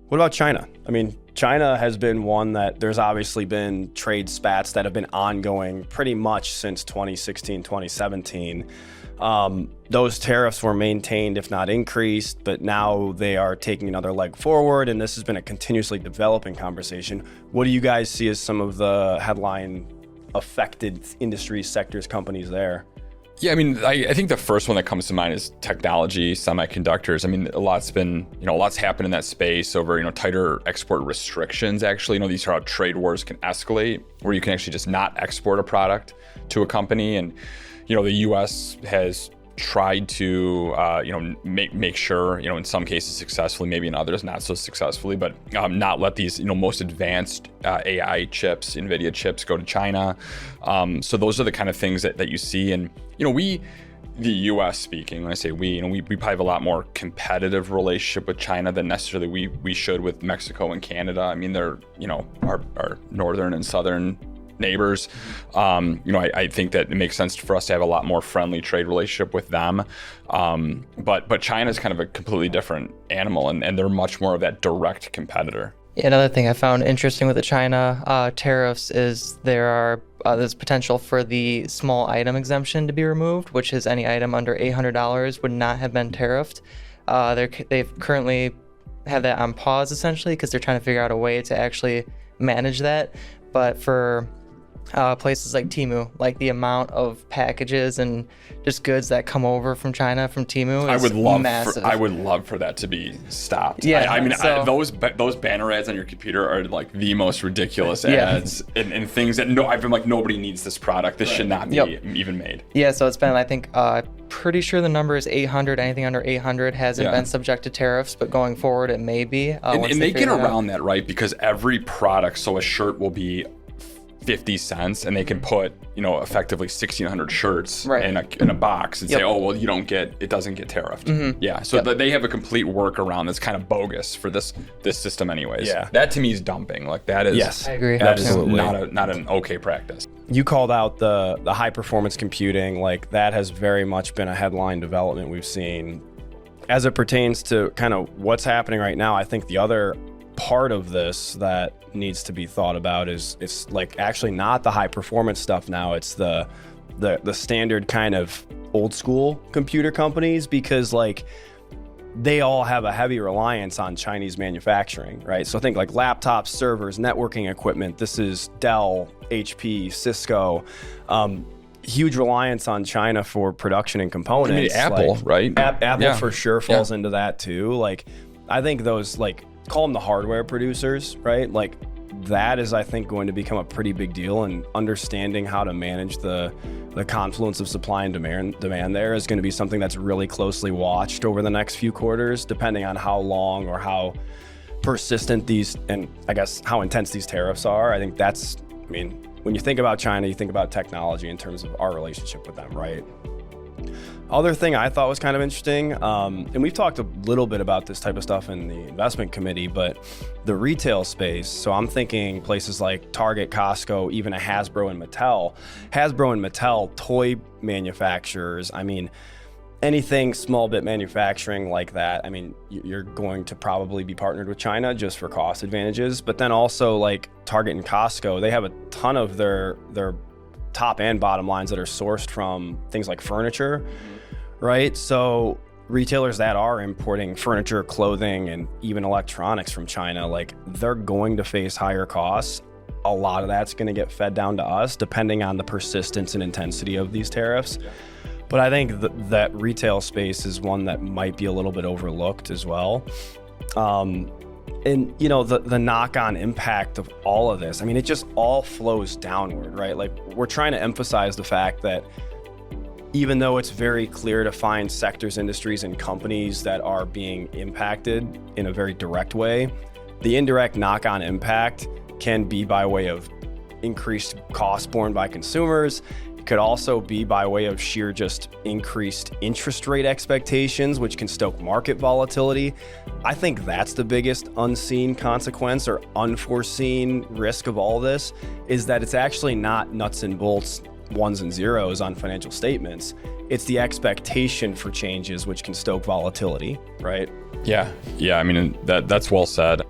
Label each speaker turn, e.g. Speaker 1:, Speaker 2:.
Speaker 1: What about China? I mean, China has been one that there's obviously been trade spats that have been ongoing pretty much since 2016, 2017. Those tariffs were maintained, if not increased, but now they are taking another leg forward, and this has been a continuously developing conversation. What do you guys see as some of the headline affected industries, sectors, companies there?
Speaker 2: Yeah, I mean, I think the first one that comes to mind is technology, semiconductors. I mean, a lot's happened in that space over, tighter export restrictions. Actually, these are how trade wars can escalate, where you can actually just not export a product to a company. And, the U.S. has tried to, make sure, in some cases successfully, maybe in others not so successfully, but not let these, most advanced AI chips, Nvidia chips go to China. So those are the kind of things that you see. And, the U.S. speaking, when I say we probably have a lot more competitive relationship with China than necessarily we should with Mexico and Canada. I mean, they're, our northern and southern neighbors. I think that it makes sense for us to have a lot more friendly trade relationship with them. But China is kind of a completely different animal, and they're much more of that direct competitor.
Speaker 3: Another thing I found interesting with the China tariffs is there's potential for the small item exemption to be removed, which is any item under $800 would not have been tariffed. They've currently have that on pause essentially because they're trying to figure out a way to actually manage that. But for places like Temu, like the amount of packages and just goods that come over from China from Temu is massive. I would love for that to be stopped. Yeah,
Speaker 2: those banner ads on your computer are like the most ridiculous ads and things that I've been like, nobody needs this product. This should not be even made.
Speaker 3: Yeah, so it's been, I think, pretty sure the number is 800. Anything under 800 hasn't been subject to tariffs, but going forward it may be.
Speaker 2: And they get around that, right? Because every product, so a shirt will be 50 cents, and they can put, effectively 1,600 shirts in a box and say, oh, well, it doesn't get tariffed. Mm-hmm. Yeah, so they have a complete workaround that's kind of bogus for this system anyways. Yeah. That to me is dumping. Like that is,
Speaker 1: yes,
Speaker 3: I agree.
Speaker 2: That is not an okay practice.
Speaker 1: You called out the high performance computing, like that has very much been a headline development we've seen. As it pertains to kind of what's happening right now, I think the other part of this that needs to be thought about is it's like actually not the high performance stuff now, it's the standard kind of old school computer companies, because like they all have a heavy reliance on Chinese manufacturing, right? So think like laptops, servers, networking equipment. This is Dell, HP, Cisco, huge reliance on China for production and components.
Speaker 2: Apple, right?
Speaker 1: Apple for sure falls into that too. Like I think those, like, call them the hardware producers, right? Like that is, I think, going to become a pretty big deal, and understanding how to manage the confluence of supply and demand there is going to be something that's really closely watched over the next few quarters, depending on how long or how persistent these, and I guess how intense these tariffs are. I think that's, when you think about China, you think about technology in terms of our relationship with them, right? Other thing I thought was kind of interesting, and we've talked a little bit about this type of stuff in the investment committee, but the retail space. So I'm thinking places like Target, Costco, even a Hasbro and Mattel. Hasbro and Mattel, toy manufacturers. Anything small bit manufacturing like that. You're going to probably be partnered with China just for cost advantages. But then also like Target and Costco, they have a ton of their top and bottom lines that are sourced from things like furniture, right? So retailers that are importing furniture, clothing, and even electronics from China, like they're going to face higher costs. A lot of that's going to get fed down to us depending on the persistence and intensity of these tariffs. Yeah. But I think that retail space is one that might be a little bit overlooked as well. And the knock-on impact of all of this, it just all flows downward, right? Like we're trying to emphasize the fact that even though it's very clear to find sectors, industries, and companies that are being impacted in a very direct way, the indirect knock-on impact can be by way of increased costs borne by consumers. It could also be by way of sheer just increased interest rate expectations, which can stoke market volatility. I think that's the biggest unseen consequence or unforeseen risk of all this, is that it's actually not nuts and bolts ones and zeros on financial statements. It's the expectation for changes which can stoke volatility, right?
Speaker 2: Yeah. I mean, that's well said.